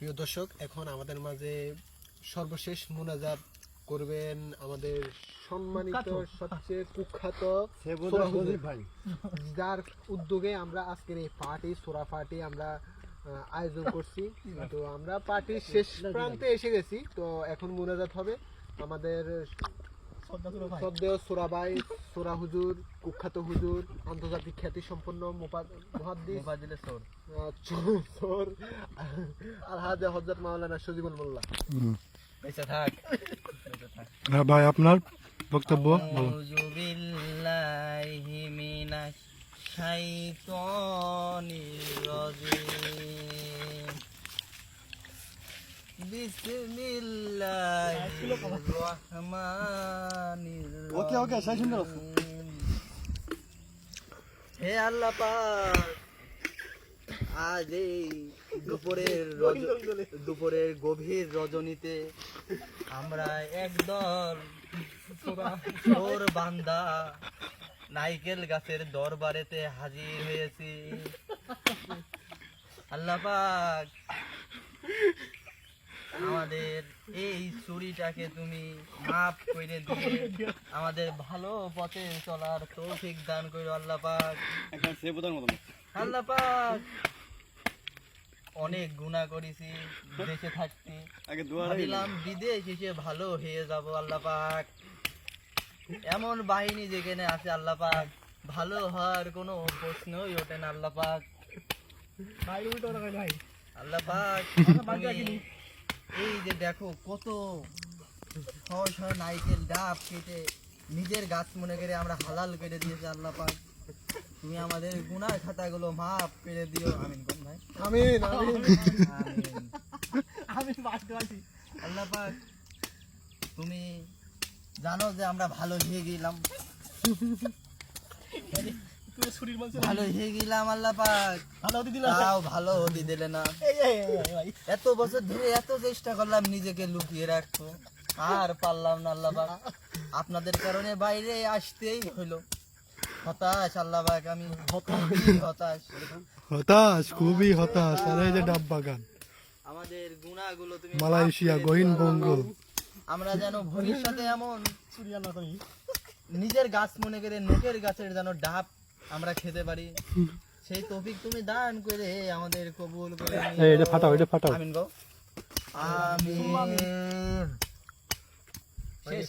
প্রিয় দর্শক, এখন আমাদের মাঝে সর্বশেষ মুনাজাত করবেন আমাদের সম্মানিত সবচেয়ে কুখ্যাত সূরা হুজুর ভাই, যার উদ্যোগে আমরা আজকের এই পার্টি সূরা পার্টি আমরা আয়োজন করছি। তো আমরা পার্টির শেষ প্রান্তে এসে গেছি। তো এখন মুনাজাত হবে আমাদের শ্রদ্ধেয় সূরা ভাই, সূরা হুজুর, কুখ্যাত হুজুর, আন্তর্জাতিক খ্যাতি সম্পন্ন মুহাদ্দিস আলহাজ হযরত মাওলানা সজিবুল মোল্লা। হ্যাঁ ভাই, আপনার বক্তব্য বলুন। আউযু বিল্লাহি মিনাশ শাইতানির রাজিম। বিসমিল্লাহির রহমানির রহিম। হে আল্লাহ পাক, আজ এই দুপুরের গভীর রজনীতে আমরা একদল চোর বান্দা নাইকেল গাছের দরবারেতে হাজির হয়েছি। আল্লাহ পাক, আমাদের এই চুরিটাকে তুমি মাফ করে দিয়ে আমাদের ভালো পথে চলার তৌফিক দান করো আল্লাহ পাক। আল্লাহ পাক, অনেক গুনাহ করেছি দেশে থাকতে, ভাবিলাম বিদেশ এসে ভালো হয়ে যাব আল্লাহ পাক। এমন বাহিনী যেখানে আছে আল্লাহ পাক, ভালো হওয়ার কোনো প্রশ্নই ওঠে না আল্লাহ পাক। আল্লাহ পাক, তুমি এই যে দেখো কত নাইকেল ডাব কেটে নিজের গাছ মনে করে আমরা হালাল করে দিয়েছি আল্লাহ পাক। তুমি আমাদের গুনার খাতাগুলো মাফ করে দিও। আমিন কোন ভাই, আমিন আমিন আমিন। আল্লাহ পাক, তুমি জানো যে আমরা ভালো হয়ে গেলাম, ভালো হয়ে গেলাম আল্লাহ পাক, তাও ভালো হতে দিলে না। এত বছর ধরে এত চেষ্টা করলাম নিজেকে লুকিয়ে রাখতো, আর পারলাম না আল্লাহ পাক। আপনাদের কারণে বাইরে আসতেই হলো। হতাশ আল্লাহ পাক, আমি হতাশ, খুবই হতাশ। আর এই যে ডাব বাগান, আমাদের গুনাহগুলো তুমি মালয়েশিয়া, গহীন বঙ্গ। আমরা যেন ভবিষ্যতে এমন নিজের গাছ মনে করে নোটের গাছের যেন ডাব আমরা খেতে পারি, সেই তৌফিক তুমি দান করে আমাদের কবুল করে নিও। এটা ফাটাও, এটা ফাটাও। আমিন গো, আমিন। শেষ।